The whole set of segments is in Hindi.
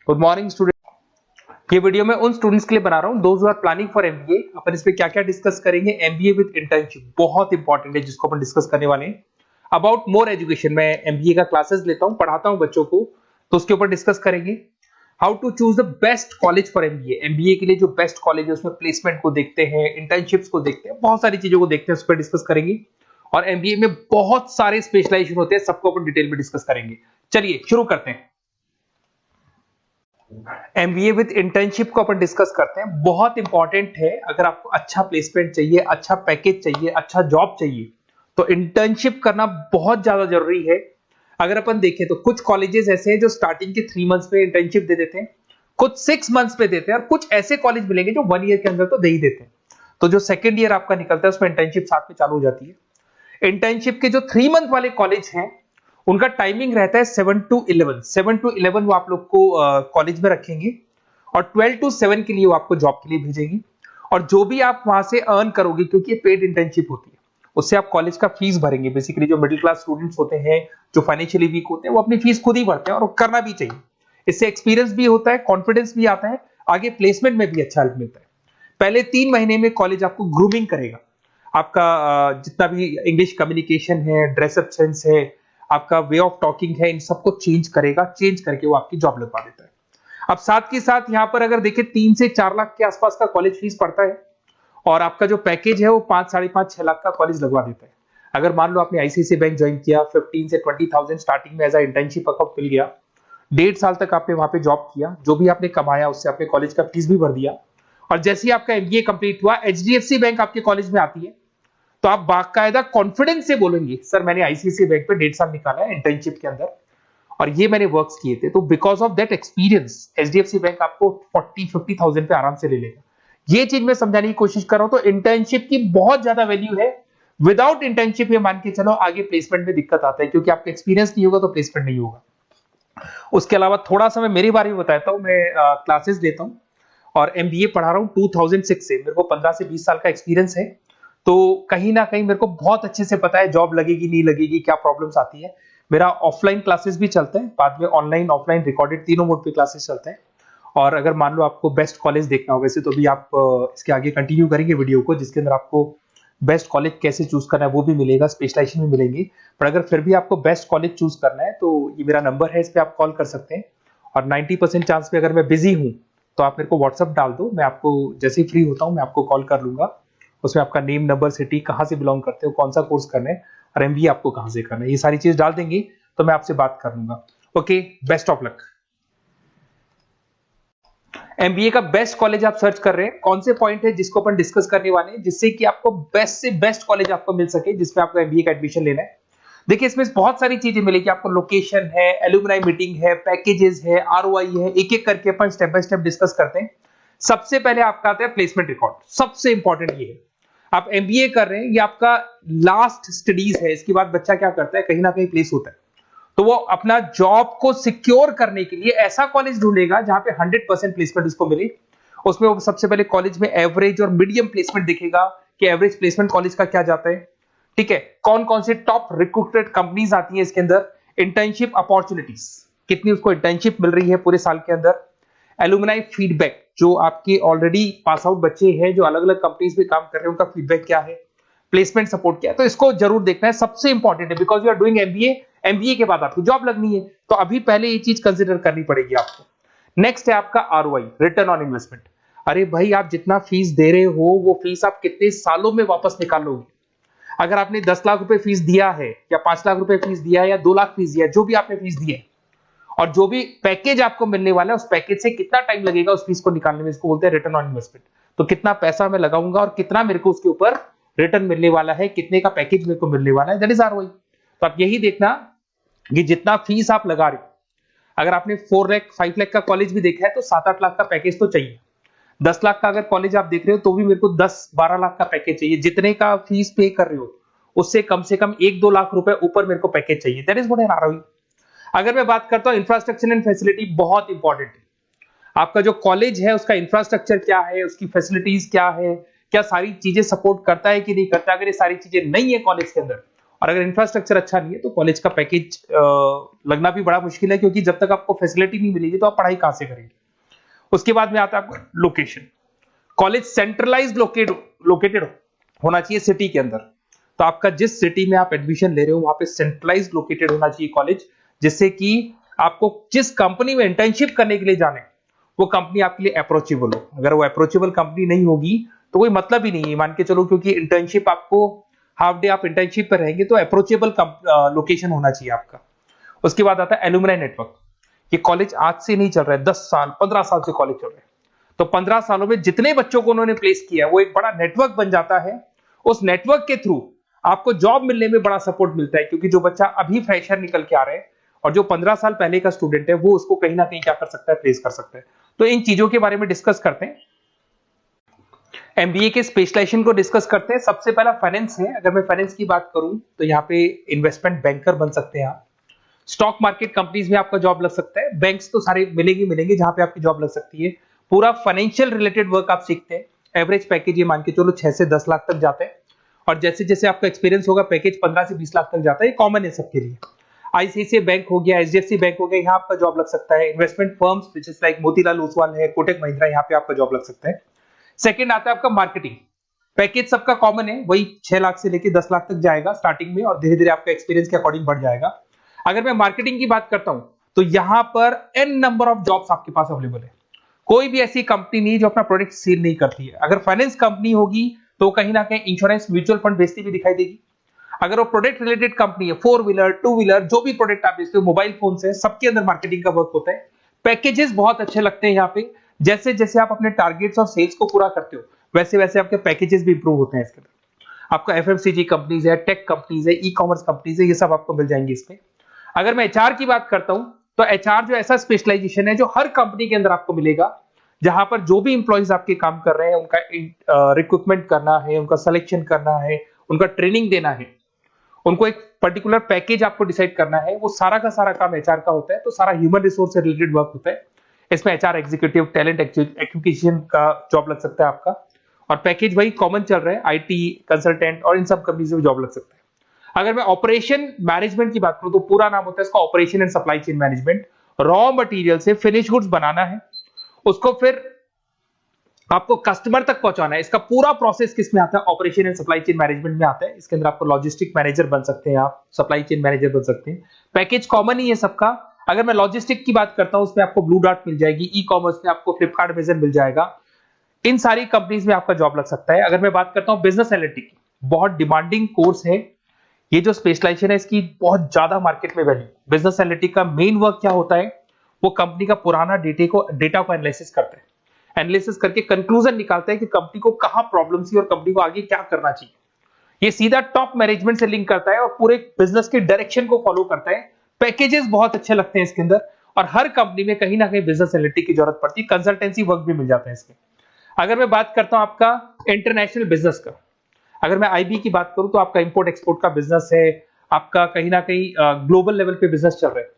Good morning student. ये वीडियो मैं उन स्टूडेंट्स के लिए बना रहा हूं those who are planning for MBA. अपन इस पे क्या क्या डिस्कस करेंगे, एमबीए विद इंटर्नशिप बहुत इंपॉर्टेंट है जिसको अपन डिस्कस करने वाले हैं। अबाउट मोर एजुकेशन, मैं एमबीए का क्लासेस लेता हूं, पढ़ाता हूं बच्चों को, तो उसके ऊपर डिस्कस करेंगे। How to choose the best college for MBA, MBA के लिए जो बेस्ट कॉलेज है उसमें प्लेसमेंट को देखते हैं, इंटर्नशिप्स को देखते हैं, बहुत सारी चीजों को देखते हैं, उस पर डिस्कस करेंगे। और एमबीए में बहुत सारे स्पेशलाइजेशन होते हैं, सबको अपन डिटेल में डिस्कस करेंगे। चलिए शुरू करते हैं। एमबीए विद इंटर्नशिप को अपन डिस्कस करते हैं, बहुत इंपॉर्टेंट है। अगर आपको अच्छा प्लेसमेंट चाहिए, अच्छा पैकेज चाहिए, अच्छा जॉब चाहिए, तो इंटर्नशिप करना बहुत ज्यादा जरूरी है। अगर अपन देखें तो कुछ कॉलेजेस ऐसे हैं जो स्टार्टिंग के 3 मंथ्स पे इंटर्नशिप दे देते हैं, कुछ 6 मंथ्स पे देते हैं, और कुछ ऐसे कॉलेज मिलेंगे जो 1 ईयर के अंदर तो दे ही देते हैं। तो जो सेकेंड ईयर आपका निकलता है उसमें इंटर्नशिप साथ में चालू हो जाती है। इंटर्नशिप के जो 3 मंथ वाले कॉलेज हैं उनका टाइमिंग रहता है 7 to 11। 7 to 11 वो आप लोग को कॉलेज में रखेंगे, और 12 to 7 के लिए वो आपको जॉब के लिए भेजेंगी। और जो भी आप वहां से अर्न करोगे, क्योंकि ये पेड इंटर्नशिप होती है, उससे आप कॉलेज का फीस भरेंगे। बेसिकली जो मिडिल क्लास स्टूडेंट्स होते हैं, जो फाइनेंशियली वीक होते हैं, वो अपनी फीस खुद ही भरते हैं, और करना भी चाहिए। इससे एक्सपीरियंस भी होता है, कॉन्फिडेंस भी आता है, आगे प्लेसमेंट में भी अच्छा हेल्प मिलता है। पहले 3 महीने में कॉलेज आपको ग्रूमिंग करेगा। आपका जितना भी इंग्लिश कम्युनिकेशन है, ड्रेसअप सेंस है, आपका वे ऑफ टॉकिंग है, इन सबको चेंज करेगा। चेंज करके वो आपकी जॉब लगवा देता है। अब साथ के साथ यहां पर अगर देखें 3 से 4 लाख के आसपास का कॉलेज फीस पड़ता है, और आपका जो पैकेज है वो 5, 5.5, 6 लाख का कॉलेज लगवा देता है। अगर मान लो आपने आईसीआईसीआई बैंक ज्वाइन किया, 15 से 20,000 स्टार्टिंग में एज अ इंटर्नशिप अकाउंट मिल गया, 1.5 साल तक आपने वहां पे जॉब किया, जो भी आपने कमाया उससे आपने कॉलेज का फीस भी भर दिया, और जैसे ही आपका एमबीए कंप्लीट हुआ, एचडीएफसी बैंक आपके कॉलेज में आती है, तो आप बाकायदा कॉन्फिडेंस से बोलेंगे, सर मैंने आईसीआईसीआई बैंक पे 1.5 साल निकाला है इंटर्नशिप के अंदर, और ये मैंने वर्क्स किए थे, तो because of that experience HDFC bank आपको 40-50,000 पे आराम से ले लेगा। ये चीज मैं समझाने की कोशिश कर रहा हूं। तो इंटर्नशिप की बहुत ज्यादा वैल्यू है। विदाउट इंटर्नशिप ये मान के चलो आगे प्लेसमेंट में दिक्कत आता है, क्योंकि आपका एक्सपीरियंस नहीं होगा तो प्लेसमेंट नहीं होगा। उसके अलावा थोड़ा सा मैं मेरे बारे में बताता हूँ। मैं क्लासेस लेता हूँ और एमबीए पढ़ा रहा हूँ 2006 से। मेरे को 15 से 20 साल का एक्सपीरियंस है, तो कहीं ना कहीं मेरे को बहुत अच्छे से पता है जॉब लगेगी नहीं लगेगी, क्या प्रॉब्लम्स आती है। मेरा ऑफलाइन क्लासेस भी चलता है, बाद में ऑनलाइन ऑफलाइन रिकॉर्डेड तीनों मोड पे क्लासेस चलते हैं। और अगर मान लो आपको बेस्ट कॉलेज देखना हो, वैसे तो भी आप इसके आगे कंटिन्यू करेंगे वीडियो को, जिसके अंदर आपको बेस्ट कॉलेज कैसे चूज करना है वो भी मिलेगा, स्पेशलाइजेशन भी मिलेंगे। पर अगर फिर भी आपको बेस्ट कॉलेज चूज करना है तो ये मेरा नंबर है, इस पर आप कॉल कर सकते हैं। और 90% चांस पे अगर मैं बिजी हूँ तो आप मेरे को व्हाट्सअप डाल दो, मैं आपको जैसे ही फ्री होता हूँ मैं आपको कॉल कर लूंगा। उसमें आपका नेम, नंबर, सिटी, कहाँ से बिलोंग करते हो, कौन सा कोर्स करना है, और एमबीए आपको कहाँ से करना है, ये सारी चीज डाल देंगे तो मैं आपसे बात कर लूंगा। Okay, best of luck. MBA का बेस्ट कॉलेज आप सर्च कर रहे हैं, कौन से पॉइंट है जिसको अपन डिस्कस करने वाले हैं, जिससे कि आपको बेस्ट से बेस्ट कॉलेज आपको मिल सके जिसमें आपको एमबीए का एडमिशन लेना है। देखिए इसमें बहुत सारी चीजें मिलेगी आपको, लोकेशन है, एलुमनाई मीटिंग है, पैकेजेस है, आरओआई है, एक एक करके अपन स्टेप बाय स्टेप डिस्कस करते हैं। सबसे पहले आपका आता है प्लेसमेंट रिकॉर्ड। सबसे इंपॉर्टेंट ये है, आप एमबीए कर रहे हैं, ये आपका लास्ट स्टडीज है, इसके बाद बच्चा क्या करता है, कहीं ना कहीं प्लेस होता है, तो वो अपना जॉब को सिक्योर करने के लिए ऐसा कॉलेज ढूंढेगा जहां पे 100% प्लेसमेंट उसको मिले। उसमें वो सबसे पहले कॉलेज में एवरेज और मीडियम प्लेसमेंट दिखेगा कि एवरेज प्लेसमेंट कॉलेज का क्या जाता है, ठीक है, कौन कौन से टॉप रिक्रूटेड कंपनीज आती हैं इसके अंदर, इंटर्नशिप अपॉर्चुनिटीज कितनी उसको इंटर्नशिप मिल रही है पूरे साल के अंदर, एलुमनाई फीडबैक, जो आपके ऑलरेडी पास आउट बच्चे हैं जो अलग अलग कंपनीज में काम कर रहे हैं उनका फीडबैक क्या है, प्लेसमेंट सपोर्ट क्या है। तो इसको जरूर देखना है, सबसे इंपॉर्टेंट है, because you are doing MBA, MBA के बाद आपकी जॉब लगनी है, तो अभी पहले ये चीज कंसिडर करनी पड़ेगी आपको। नेक्स्ट है आपका आरओआई, रिटर्न ऑन इन्वेस्टमेंट। अरे भाई, आप जितना फीस दे रहे हो वो फीस आप कितने सालों में वापस निकालोगे। अगर आपने 10 लाख रुपए फीस दिया है, या 5 लाख रुपए फीस दिया है, या 2 लाख फीस दिया है, जो भी आपने फीस दी है, और जो भी पैकेज आपको मिलने वाला है उस पैकेज से कितना टाइम लगेगा उस फीस को निकालने में, इसको बोलते हैं रिटर्न ऑन इन्वेस्टमेंट। तो कितना पैसा मैं लगाऊंगा और कितना मेरे को उसके ऊपर रिटर्न मिलने वाला है, कितने का पैकेज मेरे को मिलने वाला है, दैट इज आरओआई। तो आप यही देखना कि जितना फीस आप लगा रहे हो, अगर आपने 4 लाख 5 लाख का कॉलेज भी देखा है तो 7-8 लाख का पैकेज तो चाहिए। 10 लाख का अगर कॉलेज आप देख रहे हो तो भी मेरे को 10-12 लाख का पैकेज चाहिए। जितने का फीस पे कर रहे हो उससे कम से कम 1-2 लाख रुपए ऊपर मेरे को पैकेज चाहिए, that is what an ROI. अगर मैं बात करता हूं इंफ्रास्ट्रक्चर एंड फैसिलिटी, बहुत इंपॉर्टेंट है। आपका जो कॉलेज है उसका इंफ्रास्ट्रक्चर क्या है, उसकी फैसिलिटीज क्या है, क्या सारी चीजें सपोर्ट करता है कि नहीं करता। अगर ये सारी चीजें नहीं है कॉलेज के अंदर और अगर इंफ्रास्ट्रक्चर अच्छा नहीं है तो कॉलेज का पैकेज लगना भी बड़ा मुश्किल है, क्योंकि जब तक आपको फैसिलिटी नहीं मिलेगी तो आप पढ़ाई कहां से करेंगे। उसके बाद में आता है आपका लोकेशन। कॉलेज सेंट्रलाइज लोकेटेड होना चाहिए सिटी के अंदर। तो आपका जिस सिटी में आप एडमिशन ले रहे हो वहां पे सेंट्रलाइज लोकेटेड होना चाहिए कॉलेज, जिससे कि आपको जिस कंपनी में इंटर्नशिप करने के लिए जाने वो कंपनी आपके लिए अप्रोचेबल हो। अगर वो अप्रोचेबल कंपनी नहीं होगी तो कोई मतलब ही नहीं है, मान के चलो, क्योंकि इंटर्नशिप आपको हाफ डे आप इंटर्नशिप पर रहेंगे, तो अप्रोचेबल लोकेशन होना चाहिए आपका। उसके बाद आता है एलुमनाई नेटवर्क। ये कॉलेज आज से नहीं चल रहा है, 10 साल 15 साल से कॉलेज चल रहा है। तो 15 सालों में जितने बच्चों को उन्होंने प्लेस किया है वो एक बड़ा नेटवर्क बन जाता है। उस नेटवर्क के थ्रू आपको जॉब मिलने में बड़ा सपोर्ट मिलता है, क्योंकि जो बच्चा अभी फ्रेशर निकल के आ रहे हैं और जो 15 साल पहले का स्टूडेंट है वो उसको कहीं ना कहीं क्या कर सकता है, प्लेस कर सकता है। तो इन चीजों के बारे में डिस्कस करते हैं। एमबीए के स्पेशलाइजेशन को डिस्कस करते हैं। सबसे पहला फाइनेंस है। अगर मैं फाइनेंस की बात करूं तो यहाँ पे इन्वेस्टमेंट बैंकर बन सकते हैं आप। स्टॉक मार्केट कंपनीज में आपका जॉब लग सकता है। बैंक्स तो सारे मिलेंगे जहां पे आपकी जॉब लग सकती है। पूरा फाइनेंशियल रिलेटेड वर्क आप सीखते हैं। एवरेज पैकेज ये मान के चलो 6 से 10 लाख तक जाते हैं, और जैसे जैसे आपका एक्सपीरियंस होगा पैकेज 15 से 20 लाख तक जाता है। ये कॉमन है सबके लिए। आईसीआईसीआई बैंक हो गया, एचडीएफसी बैंक हो गया, यहाँ आपका जॉब लग सकता है। Investment firms which is like Motilal Oswal है, कोटक महिंद्रा, यहाँ पे आपका जॉब लग सकता है। सेकंड आता है आपका मार्केटिंग। पैकेज सबका कॉमन है, वही 6 लाख से लेकर 10 लाख तक जाएगा स्टार्टिंग में, और धीरे धीरे आपका एक्सपीरियंस के अकॉर्डिंग बढ़ जाएगा। अगर मैं मार्केटिंग की बात करता हूं तो यहां पर एन नंबर ऑफ जॉब्स आपके पास अवेलेबल है। कोई भी ऐसी कंपनी नहीं जो अपना प्रोडक्ट सेल नहीं करती है। अगर फाइनेंस कंपनी होगी तो कहीं ना कहीं इंश्योरेंस म्यूचुअल फंड बेचती भी दिखाई देगी। अगर वो प्रोडक्ट रिलेटेड कंपनी है, 4 व्हीलर 2 व्हीलर जो भी प्रोडक्ट आप बेचते हो, मोबाइल फोन से, सबके अंदर मार्केटिंग का वर्क होता है। पैकेजेस बहुत अच्छे लगते हैं यहाँ पे। जैसे जैसे आप अपने टारगेट्स और सेल्स को पूरा करते हो वैसे वैसे आपके पैकेजेस भी इंप्रूव होते हैं। इसके अंदर आपका एफएमसीजी कंपनीज है, टेक कंपनीज है, ई कॉमर्स कंपनीज है, ये सब आपको मिल जाएंगे इसमें। अगर मैं एचआर की बात करता हूं तो एचआर जो ऐसा स्पेशलाइजेशन है जो हर कंपनी के अंदर आपको मिलेगा, जहां पर जो भी इंप्लॉइज आपके काम कर रहे हैं उनका रिक्रूटमेंट करना है, उनका सिलेक्शन करना है, उनका ट्रेनिंग देना है, उनको एक पर्टिकुलर पैकेज आपको डिसाइड करना है, वो सारा का सारा काम एचआर का होता है। तो सारा ह्यूमन रिसोर्स से रिलेटेड वर्क होता है। इसमें एचआर एग्जीक्यूटिव, टैलेंट एक्विजिशन का जॉब लग सकता है आपका, और पैकेज वही कॉमन चल रहा है, आईटी कंसल्टेंट और इन सब कंपनीज में जॉब लग सकता है। अगर मैं ऑपरेशन मैनेजमेंट की बात करूं तो पूरा नाम होता है इसका operation and supply chain management. Raw material से फिनिश गुड्स बनाना है, उसको फिर आपको कस्टमर तक पहुंचाना है। इसका पूरा प्रोसेस किस में आता है, operation and supply chain management में आता है। इसके अंदर आपको लॉजिस्टिक मैनेजर बन सकते हैं, आप सप्लाई चेन मैनेजर बन सकते हैं। पैकेज कॉमन ही है सबका। अगर मैं लॉजिस्टिक की बात करता हूं उसमें आपको ब्लू डार्ट मिल जाएगी, ई कॉमर्स में आपको फ्लिपकार्ट अमेज़न मिल जाएगा। इन सारी कंपनीज में आपका जॉब लग सकता है। अगर मैं बात करता हूं बिजनेस एनालिटिक्स, बहुत डिमांडिंग कोर्स है ये जो स्पेशलाइजेशन है, इसकी बहुत ज्यादा मार्केट में वैल्यू। बिजनेस एनालिटिक्स का मेन वर्क क्या होता है, वो कंपनी का पुराना डेटा को एनालिसिस करते हैं। एनालिसिस करके कंक्लूजन निकालते हैं कि कंपनी को कहां प्रॉब्लम थी और कंपनी को आगे क्या करना चाहिए। ये सीधा टॉप मैनेजमेंट से लिंक करता है और पूरे बिजनेस के डायरेक्शन को फॉलो करता है। पैकेजेस बहुत अच्छे लगते हैं इसके अंदर, और हर कंपनी में कहीं ना कहीं बिजनेस एनालिटिक्स की जरूरत पड़ती है। कंसल्टेंसी वर्क भी मिल जाता है इसमें। अगर मैं बात करता हूं आपका इंटरनेशनल बिजनेस का, अगर मैं आईबी की बात करूं तो आपका इंपोर्ट एक्सपोर्ट का बिजनेस है, आपका कहीं ना कहीं ग्लोबल लेवल पे बिजनेस चल रहा है,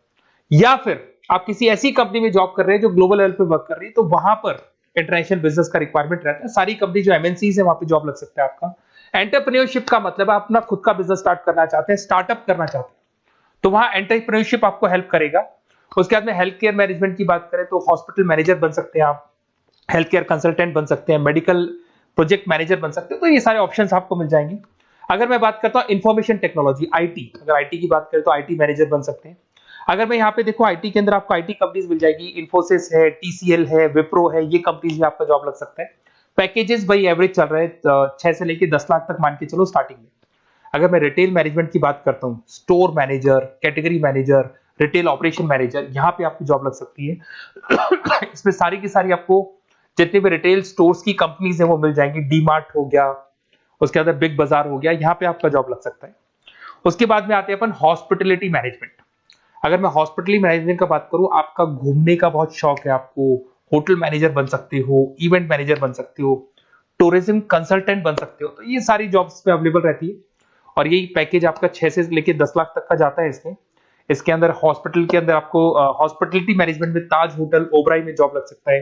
या फिर आप किसी ऐसी कंपनी में जॉब कर रहे हैं जो ग्लोबल लेवल पे वर्क कर रही है, तो वहां पर इंटरनेशनल बिजनेस का रिक्वायरमेंट रहता है। सारी कंपनी जो एमएनसीज है वहां पे जॉब लग सकता है आपका। एंटरप्रेन्योरशिप का मतलब आप अपना खुद का बिजनेस स्टार्ट करना चाहते हैं, स्टार्टअप करना चाहते हैं, तो वहां एंटरप्रेन्योरशिप आपको हेल्प करेगा। उसके बाद में हेल्थ केयर मैनेजमेंट की बात करें तो हॉस्पिटल मैनेजर बन सकते हैं आप, हेल्थ केयर कंसल्टेंट बन सकते हैं, मेडिकल प्रोजेक्ट मैनेजर बन सकते हैं। तो ये सारे ऑप्शंस आपको मिल जाएंगे। अगर मैं बात करता हूं इंफॉर्मेशन टेक्नोलॉजी, आईटी, अगर आईटी की बात करें तो आईटी मैनेजर बन सकते हैं। अगर मैं यहाँ पे देखो आईटी के अंदर आपको आईटी कंपनीज मिल जाएगी, इन्फोसिस है, टीसीएल है, विप्रो है, ये कंपनीज में आपका जॉब लग सकता है। पैकेजेस भाई एवरेज चल रहे हैं 6 से लेके 10 लाख तक मान के चलो स्टार्टिंग में। अगर मैं रिटेल मैनेजमेंट की बात करता हूँ, store manager, category manager, retail operation manager, यहाँ पे आपकी जॉब लग सकती है। इसमें सारी की सारी आपको जितने भी रिटेल स्टोर्स की कंपनीज है वो मिल जाएंगी। डी मार्ट हो गया, उसके बाद बिग बाजार हो गया, यहाँ पे आपका जॉब लग सकता है। उसके बाद में आते हैं अपन हॉस्पिटलिटी मैनेजमेंट। अगर मैं हॉस्पिटलिटी मैनेजमेंट का बात करूं, आपका घूमने का बहुत शौक है, आपको होटल मैनेजर बन सकते हो, इवेंट मैनेजर बन सकते हो, टूरिज्म कंसल्टेंट बन सकते हो, तो ये सारी जॉब्स पे अवेलेबल रहती है। और यही पैकेज आपका 6 से लेके 10 लाख तक का जाता है इसमें। इसके अंदर हॉस्पिटल के अंदर आपको हॉस्पिटलिटी मैनेजमेंट में ताज होटल, ओबराई में जॉब लग सकता है।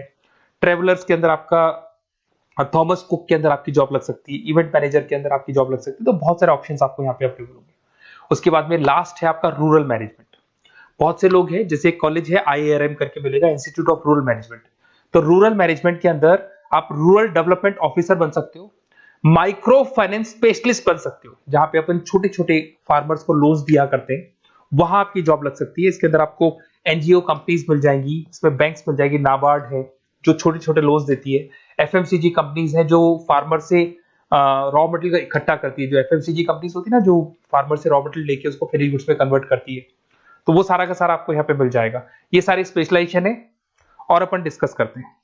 ट्रेवलर्स के अंदर आपका थॉमस कुक के अंदर आपकी जॉब लग सकती है। इवेंट मैनेजर के अंदर आपकी जॉब लग सकती है। तो बहुत सारे ऑप्शंस आपको यहाँ पे अवेलेबल होंगे। उसके बाद में लास्ट है आपका रूरल मैनेजमेंट। बहुत से लोग हैं, जैसे एक कॉलेज है IIRM करके मिलेगा, इंस्टीट्यूट ऑफ रूरल मैनेजमेंट। तो रूरल मैनेजमेंट के अंदर आप रूरल डेवलपमेंट ऑफिसर बन सकते हो, माइक्रो फाइनेंस स्पेशलिस्ट बन सकते हो, जहां पे अपन छोटे छोटे फार्मर्स को लोन्स दिया करते हैं, वहां आपकी जॉब लग सकती है। इसके अंदर आपको एनजीओ कंपनीज मिल जाएंगी, इसमें बैंक्स मिल जाएगी, नाबार्ड है जो छोटे छोटे लोन्स देती है, एफएमसीजी कंपनीज है जो फार्मर से रॉ मटेरियल का इकट्ठा करती है, जो एफएमसीजी कंपनीज होती है ना, जो फार्मर से रॉ मटेरियल लेके उसको फिर गुड्स में कन्वर्ट करती है, तो वो सारा का सारा आपको यहाँ पे मिल जाएगा। ये सारी स्पेशलाइजेशन है और अपन डिस्कस करते हैं।